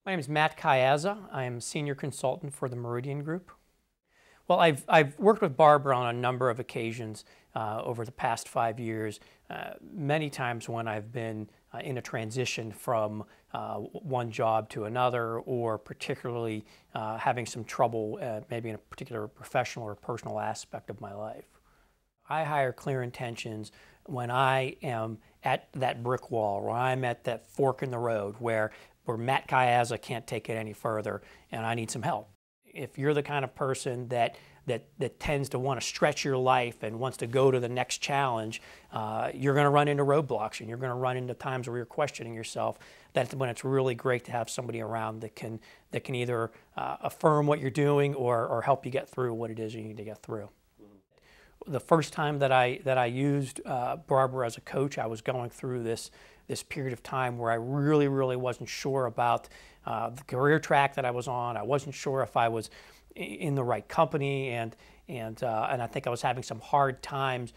My name is Matt Caiazza. I am Senior Consultant for the Meridian Group. Well, I've worked with Barbara on a number of occasions over the past 5 years, many times when I've been in a transition from one job to another, or particularly having some trouble maybe in a particular professional or personal aspect of my life. I hire Clear Intentions when I am at that brick wall, where I'm at that fork in the road where Matt Caiazza can't take it any further and I need some help. If you're the kind of person that tends to want to stretch your life and wants to go to the next challenge, you're going to run into roadblocks and you're going to run into times where you're questioning yourself. That's when it's really great to have somebody around that can either affirm what you're doing or help you get through what it is you need to get through. The first time that I used Barbara as a coach, I was going through this period of time where I really wasn't sure about the career track that I was on. I wasn't sure if I was in the right company, and I think I was having some hard times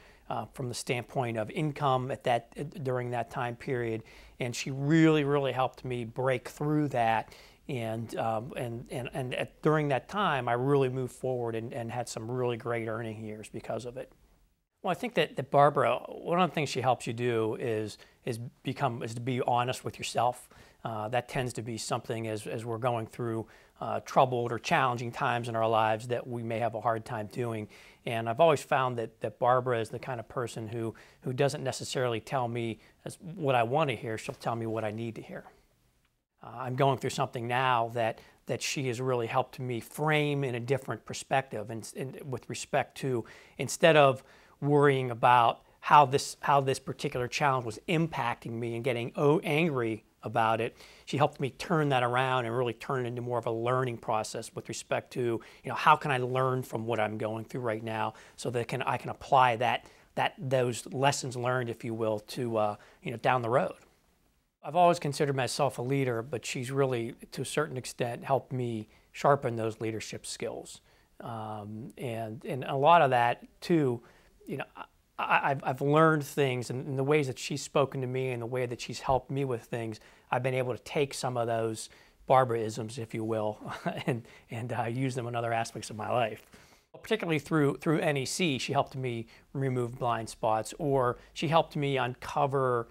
from the standpoint of income during that time period. And she really helped me break through that. And during that time, I really moved forward and had some really great earning years because of it. Well, I think that Barbara, one of the things she helps you do is to be honest with yourself. That tends to be something as we're going through troubled or challenging times in our lives that we may have a hard time doing. And I've always found that Barbara is the kind of person who doesn't necessarily tell me what I want to hear. She'll tell me what I need to hear. I'm going through something now that she has really helped me frame in a different perspective, and with respect to, instead of worrying about how this particular challenge was impacting me and getting angry about it, she helped me turn that around and really turn it into more of a learning process with respect to, how can I learn from what I'm going through right now, so that I can apply those lessons learned, if you will, to down the road. I've always considered myself a leader, but she's really, to a certain extent, helped me sharpen those leadership skills. And a lot of that, too, I've learned things, and in the ways that she's spoken to me and the way that she's helped me with things, I've been able to take some of those Barbara-isms, if you will, and use them in other aspects of my life. Particularly through NEC, she helped me remove blind spots, or she helped me uncover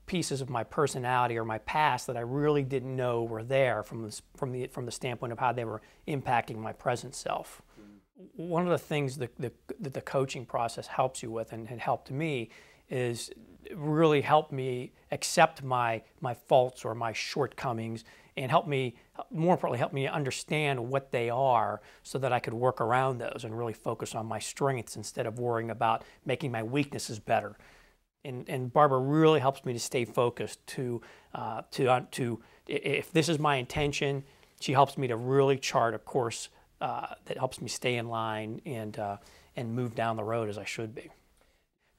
pieces of my personality or my past that I really didn't know were there from the standpoint of how they were impacting my present self. One of the things that the coaching process helps you with, and helped me, is really help me accept my faults or my shortcomings, and more importantly, help me understand what they are so that I could work around those and really focus on my strengths instead of worrying about making my weaknesses better. And Barbara really helps me to stay focused to if this is my intention, she helps me to really chart a course that helps me stay in line and move down the road as I should be.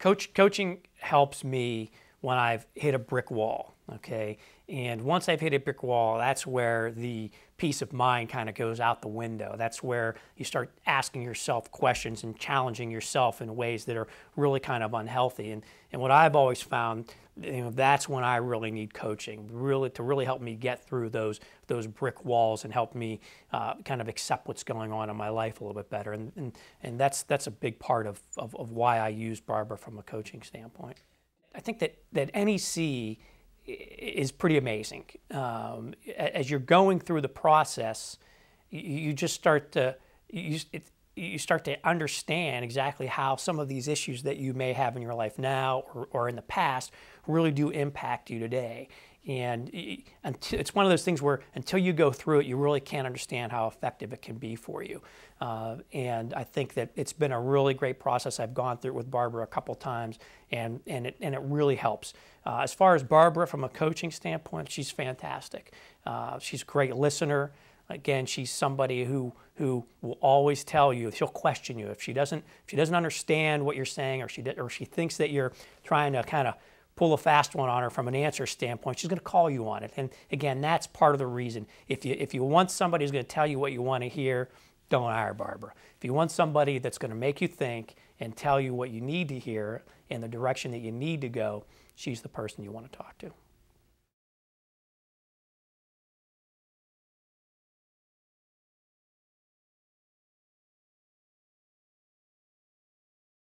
Coaching helps me when I've hit a brick wall, okay? And once I've hit a brick wall, that's where the peace of mind kind of goes out the window. That's where you start asking yourself questions and challenging yourself in ways that are really kind of unhealthy. And what I've always found, that's when I really need coaching, to really help me get through those brick walls and help me kind of accept what's going on in my life a little bit better. And that's a big part of why I use Barbara from a coaching standpoint. I think that NEC is pretty amazing. As you're going through the process, you just start to understand exactly how some of these issues that you may have in your life now or in the past really do impact you today. And it's one of those things where until you go through it, you really can't understand how effective it can be for you. And I think that it's been a really great process. I've gone through it with Barbara a couple times, and it really helps. As far as Barbara from a coaching standpoint, she's fantastic. She's a great listener. Again, she's somebody who will always tell you. She'll question you if she doesn't understand what you're saying, or she thinks that you're trying to kind of pull a fast one on her from an answer standpoint. She's going to call you on it. And again, that's part of the reason. If you want somebody who's going to tell you what you want to hear, don't hire Barbara. If you want somebody that's going to make you think and tell you what you need to hear in the direction that you need to go, she's the person you want to talk to.